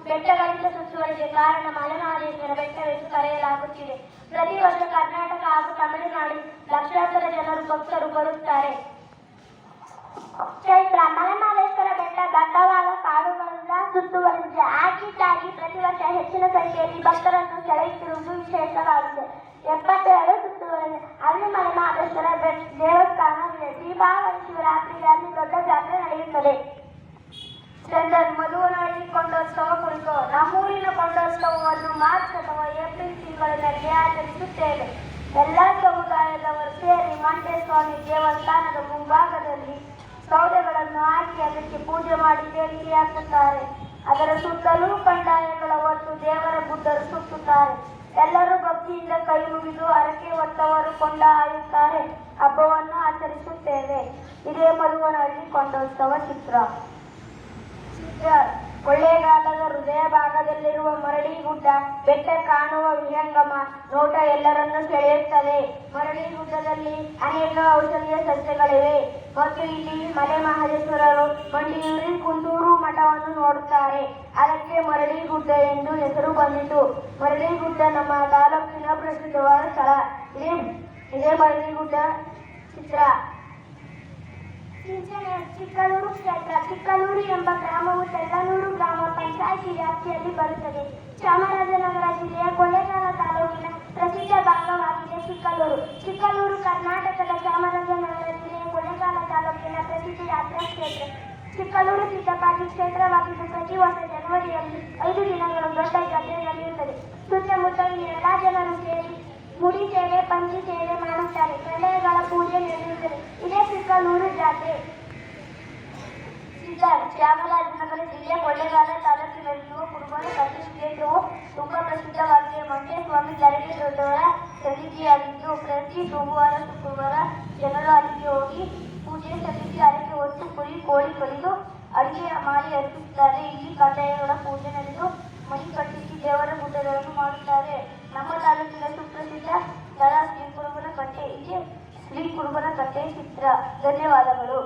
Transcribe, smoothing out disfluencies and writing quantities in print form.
ಬೆಟ್ಟಗಳಿಂದ ಸುತ್ತುವರಿದ ಕಾರಣ ಮಲೆಮಹದೇಶ್ವರ ಬೆಟ್ಟವೆಂದು ಕರೆಯಲಾಗುತ್ತಿದೆ. ಪ್ರತಿ ವರ್ಷ ಕರ್ನಾಟಕ ಹಾಗೂ ತಮಿಳುನಾಡು ಲಕ್ಷಾಂತರ ಜನರು ಭಕ್ತರು ಬರುತ್ತಾರೆ. ಚೈತ್ರ ಮಲೆಮಹದೇಶ್ವರ ಬೆಟ್ಟ ದಟ್ಟವಾದ ಕಾಡುಗಳಿಂದ ಸುತ್ತುವರಿದಿದೆ. ಹಾಗಿದ್ದಾಗಿ ಪ್ರತಿ ವರ್ಷ ಹೆಚ್ಚಿನ ಸಂಖ್ಯೆಯಲ್ಲಿ ಭಕ್ತರನ್ನು ಸೆಳೆಯುತ್ತಿರುವುದು ವಿಶೇಷವಾಗಿದೆ. 77 ಸುತ್ತುವರಿದೆ. ಅಲ್ಲಿ ಮಲೆಮಹದೇಶ್ವರ ದೇವಸ್ಥಾನವಿದೆ. ದೀಪಾವಳಿ ಶಿವರಾತ್ರಿಯಲ್ಲಿ ದೊಡ್ಡ ಜಾತ್ರೆ ನಡೆಯುತ್ತದೆ. ಚಂದನ್ ಮಧುವನಹಳ್ಳಿ ಕೊಂಡೋತ್ಸವ ಕುರಿತು ನಮ್ಮೂರಿನ ಕೊಂಡೋತ್ಸವವನ್ನು ಮಾರ್ಚ್ ಅಥವಾ ಏಪ್ರಿಲ್ ತಿಂಗಳಿನಲ್ಲಿ ಆಚರಿಸುತ್ತೇವೆ. ಎಲ್ಲ ಸಮುದಾಯದವರು ಸೇರಿ ಮಂಟೇಸ್ವಾಮಿ ದೇವಸ್ಥಾನದ ಮುಂಭಾಗದಲ್ಲಿ ಸೌದೆಗಳನ್ನು ಹಾಕಿ ಅದಕ್ಕೆ ಪೂಜೆ ಮಾಡಿ ದೇಣಿಗೆ ಹಾಕುತ್ತಾರೆ. ಅದರ ಸುತ್ತಲೂ ಬಂಡಾಯಗಳ ಹೊತ್ತು ದೇವರ ಬುದ್ಧರು ಸುತ್ತುತ್ತಾರೆ. ಎಲ್ಲರೂ ಭಕ್ತಿಯಿಂದ ಕೈ ಮುಗಿದು ಹರಕೆ ಹೊತ್ತವರು ಕೊಂಡ ಹಾಯುತ್ತಾರೆ. ಹಬ್ಬವನ್ನು ಆಚರಿಸುತ್ತೇವೆ. ಇದೇ ಮಧುವನಹಳ್ಳಿ ಕೊಂಡೋತ್ಸವ ಚಿತ್ರ. ಕೊಳ್ಳೇಗಾಲದ ಹೃದಯ ಭಾಗದಲ್ಲಿರುವ ಮರಳಿಗುಡ್ಡ ಬೆಟ್ಟ ಕಾಣುವ ವಿಹಂಗಮ ನೋಟ ಎಲ್ಲರನ್ನೂ ಸೆಳೆಯುತ್ತದೆ. ಮರಳಿಗುಡ್ಡದಲ್ಲಿ ಅನೇಕ ಔಷಧೀಯ ಸಸ್ಯಗಳಿವೆ ಮತ್ತು ಇಲ್ಲಿ ಮಲೆಮಹದೇಶ್ವರರು ಮಂಡಿಯೂರಿ ಕುಂದೂರು ಮಠವನ್ನು ನೋಡುತ್ತಾರೆ. ಅದಕ್ಕೆ ಮರಳಿಗುಡ್ಡ ಎಂದು ಹೆಸರು ಬಂದಿತು. ಮರಳಿಗುಡ್ಡ ನಮ್ಮ ತಾಲೂಕಿನ ಪ್ರಸಿದ್ಧವಾದ ಸ್ಥಳ. ಇದೇ ಮರಳಿಗುಡ್ಡ ಚಿತ್ರ. ಚಿಕ್ಕಲೂರು ಕ್ಷೇತ್ರ. ಚಿಕ್ಕಲೂರು ಎಂಬ ಗ್ರಾಮವು ತೆಳ್ಳನೂರು ಗ್ರಾಮ ಪಂಚಾಯಿತಿ ವ್ಯಾಪ್ತಿಯಲ್ಲಿ ಬರುತ್ತದೆ. ಚಾಮರಾಜನಗರ ಜಿಲ್ಲೆಯ ಕೊಳ್ಳೇಗಾಲ ತಾಲೂಕಿನ ಪ್ರಸಿದ್ಧ ಭಾಗವಾಗಿದೆ ಚಿಕ್ಕಲೂರು. ಚಿಕ್ಕಲೂರು ಕರ್ನಾಟಕದ ಚಾಮರಾಜನಗರ ಜಿಲ್ಲೆಯ ಕೊಳ್ಳೇಗಾಲ ತಾಲೂಕಿನ ಪ್ರಸಿದ್ಧ ಯಾತ್ರಾ ಕ್ಷೇತ್ರ. ಚಿಕ್ಕಲೂರು ಸಿದ್ದಪ್ಪಾಜಿ ಕ್ಷೇತ್ರವಾಗಿದ್ದು ಪ್ರತಿ ವರ್ಷ ಜನವರಿಯಲ್ಲಿ 5 ದಿನಗಳು ದೊಡ್ಡ ಜಾತ್ರೆ ನಡೆಯುತ್ತದೆ. ಸುತ್ತಮುತ್ತಲಿನ ಎಲ್ಲಾ ಜನರು ಸೇರಿ ಮುಡಿ ಸೇವೆ ಪಂಚಿ ಸೇವೆ ಮಾಡುತ್ತಾರೆ. ಕಳೆಗಳ ಪೂಜೆ ನಡೆಯುತ್ತದೆ. ಇದೇ ಚಿಕ್ಕಲೂರು ಜಾತ್ರೆ. ಚಾಮರಾಜನಗರ ಜಿಲ್ಲೆಯ ಕೊಳ್ಳೇಗಾಲ ತಾಲೂಕಿನಲ್ಲಿರುವ ಕುರುಬರ ಕಟ್ಟಿ ಕ್ಷೇತ್ರವು ತುಂಬಾ ಪ್ರಸಿದ್ಧವಾಗಿದೆ. ಮಂಟೇಸ್ವಾಮಿ ಧರಣಿ ದೊಡ್ಡವರ ಸನ್ನಿಧಿಯಾಗಿದ್ದು ಪ್ರತಿ ಸೋಮವಾರ ಶುಕ್ರವಾರ ಜನರು ಅಲ್ಲಿಗೆ ಹೋಗಿ ಪೂಜೆ ಸಲ್ಲಿಸಿ ಹರಕೆ ಹೊತ್ತು ಕುರಿ ಕೋಳಿ ಕಡಿದು ಅಡುಗೆ ಮಾಡಿ ಅರ್ಪಿಸುತ್ತಾರೆ. ಇಲ್ಲಿ ಕಡ್ಡಾಯಗಳ ಪೂಜೆ ನಡೆದು ಮಣಿ ಕಟ್ಟಿಸಿ ದೇವರ ಗುಡ್ಡಗಳನ್ನು ಮಾಡುತ್ತಾರೆ. ನಮ್ಮ ತಾಲೂಕಿನ ಸುಪ್ರಸಿದ್ಧ ಸ್ಥಳ ಶ್ರೀ ಕುರುಬನ ಕಟ್ಟೆ. ಇದೆ ಶ್ರೀ ಕುರುಬನ ಕಟ್ಟೆ ಚಿತ್ರ. ಧನ್ಯವಾದಗಳು.